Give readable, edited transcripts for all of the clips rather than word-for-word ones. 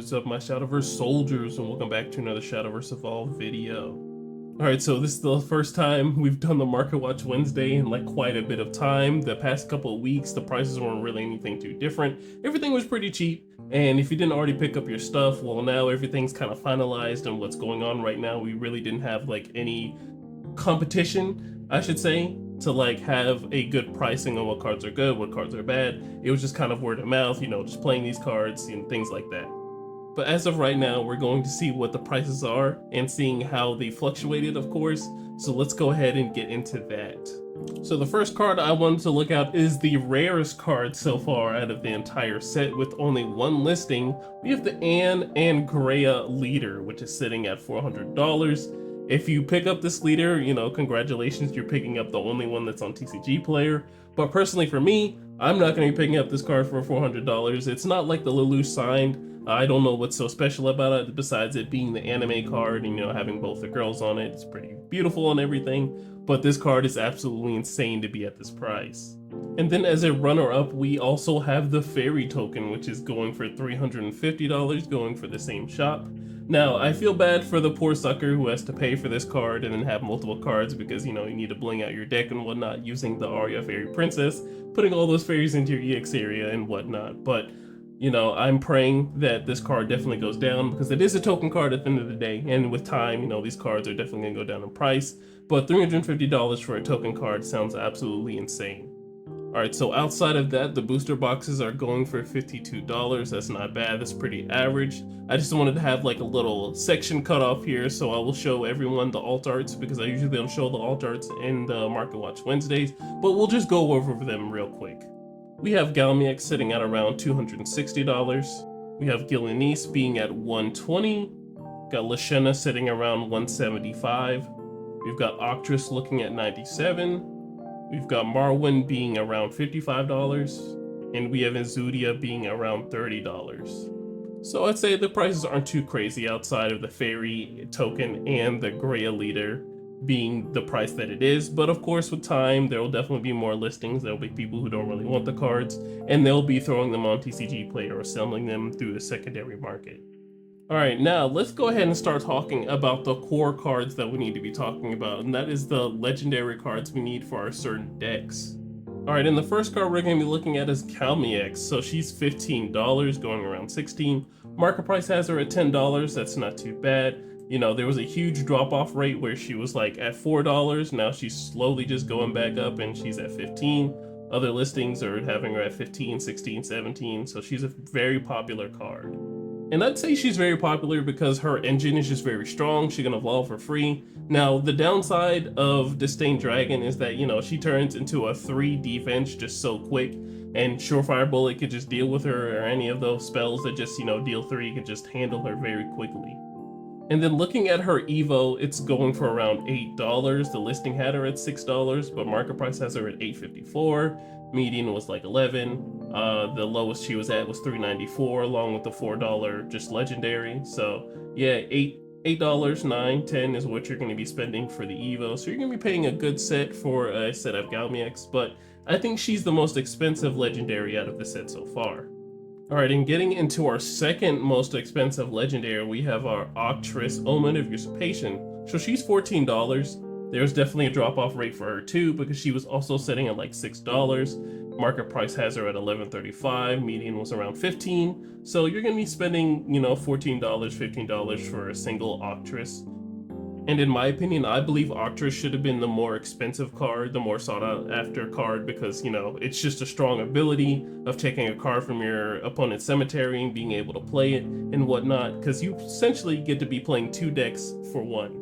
What's up, my Shadowverse soldiers, and welcome back to another Shadowverse Evolved video. Alright, so this is the first time we've done the Market Watch Wednesday in like quite a bit of time. The past couple of weeks, the prices weren't really anything too different. Everything was pretty cheap, and if you didn't already pick up your stuff, well, now everything's kind of finalized on what's going on right now. We really didn't have like any competition, I should say, to like have a good pricing on what cards are good, what cards are bad. It was just kind of word of mouth, you know, just playing these cards and things like that. But as of right now, we're going to see what the prices are and seeing how they fluctuated, of course. So let's go ahead and get into that. So the first card I wanted to look at is the rarest card so far out of the entire set with only one listing. We have the Anne and Greya leader, which is sitting at $400. If you pick up this leader, you know, congratulations, you're picking up the only one that's on TCG Player. But personally for me, I'm not going to be picking up this card for $400. It's not like the Lelouch signed. I don't know what's so special about it besides it being the anime card and, you know, having both the girls on it. It's pretty beautiful and everything, but this card is absolutely insane to be at this price. And then as a runner-up, we also have the Fairy token, which is going for $350, going for the same shop. Now, I feel bad for the poor sucker who has to pay for this card and then have multiple cards because, you know, you need to bling out your deck and whatnot using the Aria Fairy Princess, putting all those fairies into your EX area and whatnot. But, you know, I'm praying that this card definitely goes down because it is a token card at the end of the day. And with time, you know, these cards are definitely going to go down in price. But $350 for a token card sounds absolutely insane. Alright, so outside of that, the booster boxes are going for $52. That's not bad, that's pretty average. I just wanted to have like a little section cut off here, so I will show everyone the alt arts because I usually don't show the alt arts in the Market Watch Wednesdays, but we'll just go over them real quick. We have Galmiak sitting at around $260. We have Gillenise being at $120. Got Lashena sitting around $175. We've got Octress looking at $97. We've got Marwyn being around $55, and we have Enzudia being around $30. So I'd say the prices aren't too crazy outside of the Fairy token and the Greya leader being the price that it is. But of course, with time, there will definitely be more listings. There will be people who don't really want the cards, and they'll be throwing them on TCG Player or selling them through the secondary market. Alright, now let's go ahead and start talking about the core cards that we need to be talking about, and that is the legendary cards we need for our certain decks. Alright, and the first card we're going to be looking at is Calmiex. So she's $15, going around $16. Market price has her at $10, that's not too bad. You know, there was a huge drop-off rate where she was like at $4, now she's slowly just going back up and she's at $15. Other listings are having her at $15, $16, $17, so she's a very popular card. And I'd say she's very popular because her engine is just very strong. She can evolve for free. Now, the downside of Disdain Dragon is that, you know, she turns into a 3 defense just so quick, and Surefire Bullet could just deal with her, or any of those spells that just, you know, deal 3 could just handle her very quickly. And then looking at her Evo, it's going for around $8. The listing had her at $6, but market price has her at $8.54. Median was like $11. The lowest she was at was $3.94, along with the $4 just legendary. So yeah, $8, $9, $10 is what you're going to be spending for the Evo. So you're going to be paying a good set for a set of Galmiax, but I think she's the most expensive legendary out of the set so far. Alright, and getting into our second most expensive legendary, we have our Octress Omen of Usurpation. So she's $14. There's definitely a drop-off rate for her too, because she was also sitting at like $6. Market price has her at $11.35, median was around $15. So you're going to be spending, you know, $14, $15 for a single Octress. And in my opinion, I believe Octress should have been the more expensive card, the more sought out after card, because, you know, it's just a strong ability of taking a card from your opponent's cemetery and being able to play it and whatnot, because you essentially get to be playing 2 decks for 1.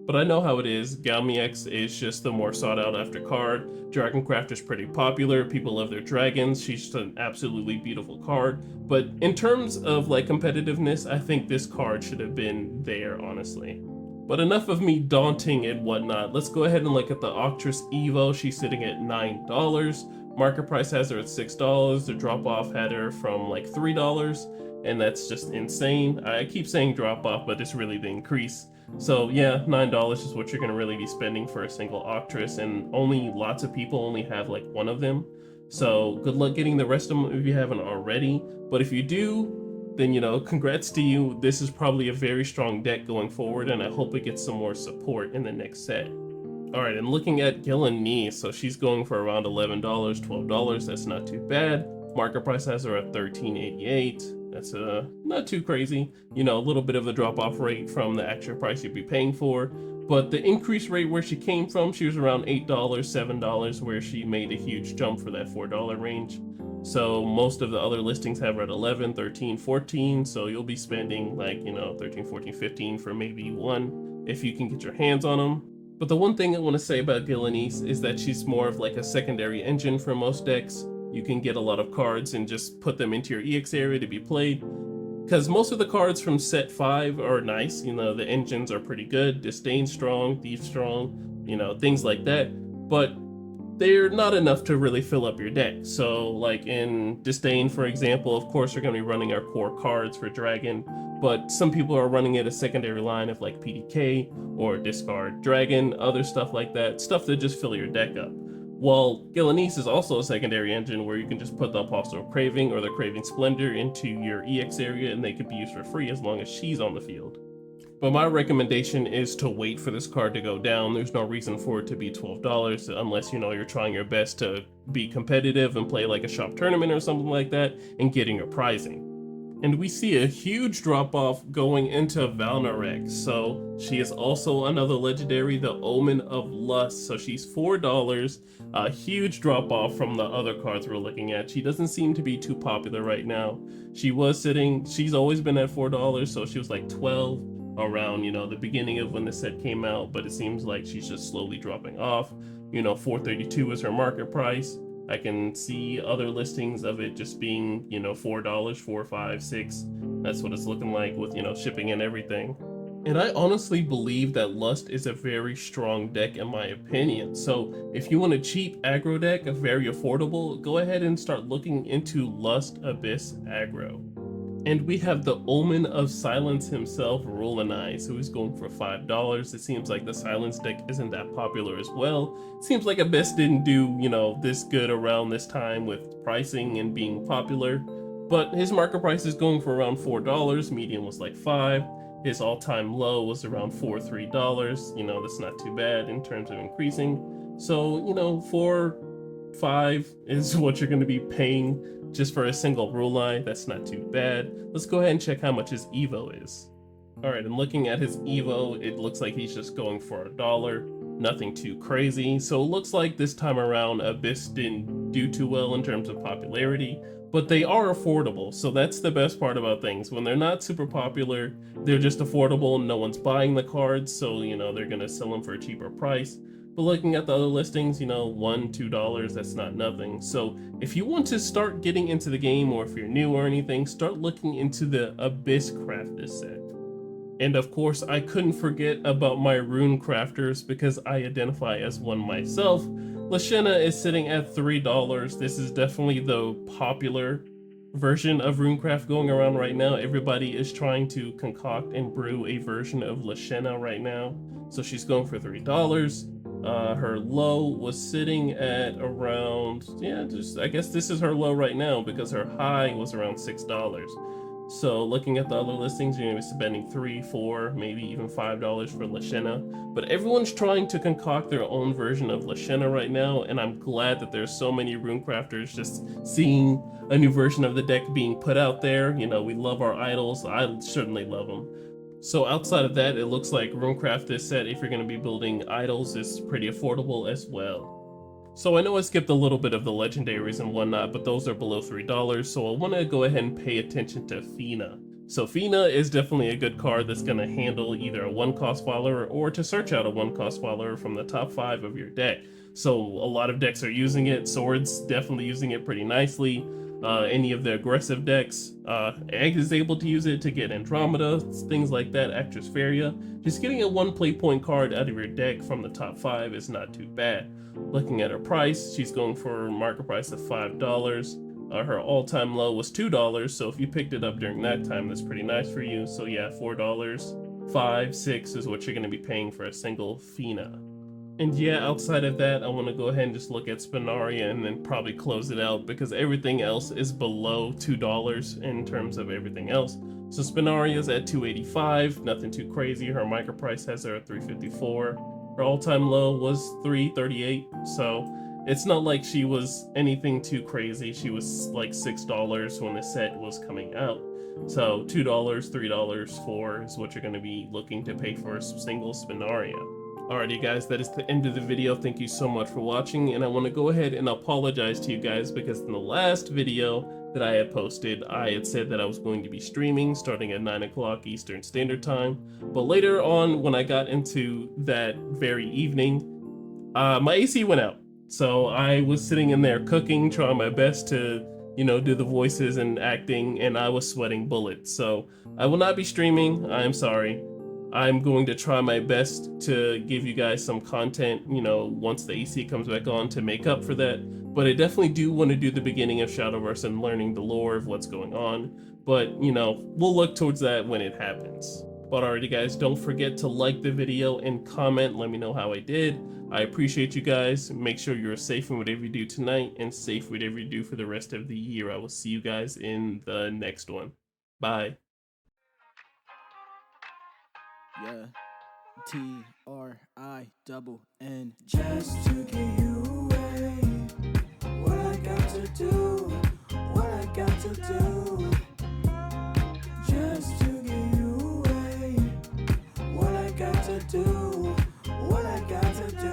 But I know how it is. Galmiax is just the more sought out after card. Dragoncraft is pretty popular. People love their dragons. She's just an absolutely beautiful card. But in terms of like competitiveness, I think this card should have been there, honestly. But enough of me daunting and whatnot. Let's go ahead and look at the Octress Evo. She's sitting at $9. Market price has her at $6. The drop off had her from like $3, and that's just insane. I keep saying drop off, but it's really the increase. So yeah, $9 is what you're going to really be spending for a single Octress, and only lots of people only have like one of them. So good luck getting the rest of them if you haven't already. But if you do, then, congrats to you. This is probably a very strong deck going forward, and I hope it gets some more support in the next set. Alright, and looking at Gillen, so she's going for around $11, $12. That's not too bad. Market price has her at $13.88. That's not too crazy. A little bit of a drop-off rate from the actual price you'd be paying for. But the increase rate where she came from, she was around $8, $7, where she made a huge jump for that $4 range. So most of the other listings have her at 11, 13, 14. So you'll be spending like, 13, 14, 15 for maybe one if you can get your hands on them. But the one thing I want to say about Gillen is that she's more of like a secondary engine for most decks. You can get a lot of cards and just put them into your EX area to be played. Because most of the cards from set 5 are nice, the engines are pretty good, Disdain strong, Thief strong, things like that. But they're not enough to really fill up your deck. So like in Disdain, for example, of course we're going to be running our core cards for Dragon, but some people are running it a secondary line of like PDK or discard Dragon, other stuff like that, stuff that just fill your deck up. While Gillen is also a secondary engine where you can just put the Apostle of Craving or the Craving Splendor into your EX area and they can be used for free as long as she's on the field. But my recommendation is to wait for this card to go down. There's no reason for it to be $12 unless you're trying your best to be competitive and play like a shop tournament or something like that and getting your prizing. And we see a huge drop off going into Valnarek. So she is also another legendary, the Omen of Lust. So she's $4, a huge drop off from the other cards we're looking at. She doesn't seem to be too popular right now. She's always been at $4, so she was like 12 around, the beginning of when the set came out, but it seems like she's just slowly dropping off. $4.32 is her market price. I can see other listings of it just being, $4, $4, $5, $6. That's what it's looking like with, shipping and everything. And I honestly believe that Lust is a very strong deck in my opinion. So if you want a cheap aggro deck, very affordable, go ahead and start looking into Lust Abyss aggro. And we have the Omen of Silence himself, Rolanize, who is going for $5. It seems like the Silence deck isn't that popular as well. It seems like Abyss didn't do, this good around this time with pricing and being popular. But his market price is going for around $4. Median was like $5. His all-time low was around $4, $3. That's not too bad in terms of increasing. So, $4, $5 is what you're going to be paying just for a single rule line. That's not too bad. Let's go ahead and check how much his Evo is. Alright, and looking at his Evo, it looks like he's just going for $1. Nothing too crazy. So it looks like this time around Abyss didn't do too well in terms of popularity, but they are affordable. So that's the best part about things. When they're not super popular, they're just affordable. No one's buying the cards, so they're gonna sell them for a cheaper price. But looking at the other listings, $1, $2, that's not nothing. So if you want to start getting into the game, or if you're new or anything, start looking into the Abyss Crafter set. And of course, I couldn't forget about my Rune Crafters because I identify as one myself. Lashena is sitting at $3. This is definitely the popular version of Runecraft going around right now. Everybody is trying to concoct and brew a version of Lashena right now. So she's going for $3. Her low was sitting at around, I guess this is her low right now because her high was around $6. So looking at the other listings, you're going to be spending $3, $4, maybe even $5 for Lashena. But everyone's trying to concoct their own version of Lashena right now, and I'm glad that there's so many Runecrafters just seeing a new version of the deck being put out there. We love our idols. I certainly love them. So outside of that, it looks like Runecraft this set, if you're going to be building idols, is pretty affordable as well. So I know I skipped a little bit of the legendaries and whatnot, but those are below $3, so I want to go ahead and pay attention to Fina. So Fina is definitely a good card that's going to handle either a 1-cost follower or to search out a 1-cost follower from the top 5 of your deck. So a lot of decks are using it. Sword's definitely using it pretty nicely. Any of the aggressive decks, Egg is able to use it to get Andromeda, things like that, Actress Feria. Just getting a 1 play point card out of your deck from the top 5 is not too bad. Looking at her price, she's going for a market price of $5. Her all-time low was $2, so if you picked it up during that time, that's pretty nice for you. So yeah, $4, $5, $6 is what you're going to be paying for a single Fina. And yeah, outside of that, I want to go ahead and just look at Spinaria and then probably close it out because everything else is below $2 in terms of everything else. So Spinaria's at 285, nothing too crazy. Her micro price has her at 354. Her all-time low was 338, so it's not like she was anything too crazy. She was like $6 when the set was coming out. So $2, $3, $4 is what you're going to be looking to pay for a single Spinaria. Alrighty guys, that is the end of the video. Thank you so much for watching, and I want to go ahead and apologize to you guys because in the last video that I had posted, I had said that I was going to be streaming starting at 9 o'clock Eastern Standard Time, but later on when I got into that very evening, my AC went out. So I was sitting in there cooking, trying my best to, you know, do the voices and acting, and I was sweating bullets. So I will not be streaming, I'm sorry. I'm going to try my best to give you guys some content, you know, once the AC comes back on to make up for that. But I definitely do want to do the beginning of Shadowverse and learning the lore of what's going on. But, you know, we'll look towards that when it happens. But alrighty guys, don't forget to like the video and comment, let me know how I did. I appreciate you guys. Make sure you're safe in whatever you do tonight and safe whatever you do for the rest of the year. I will see you guys in the next one. Bye. Yeah, T-R-I-N-N. Just to get you away. What I got to do, what I got to do. Just to get you away. What I got to do, what I got to do.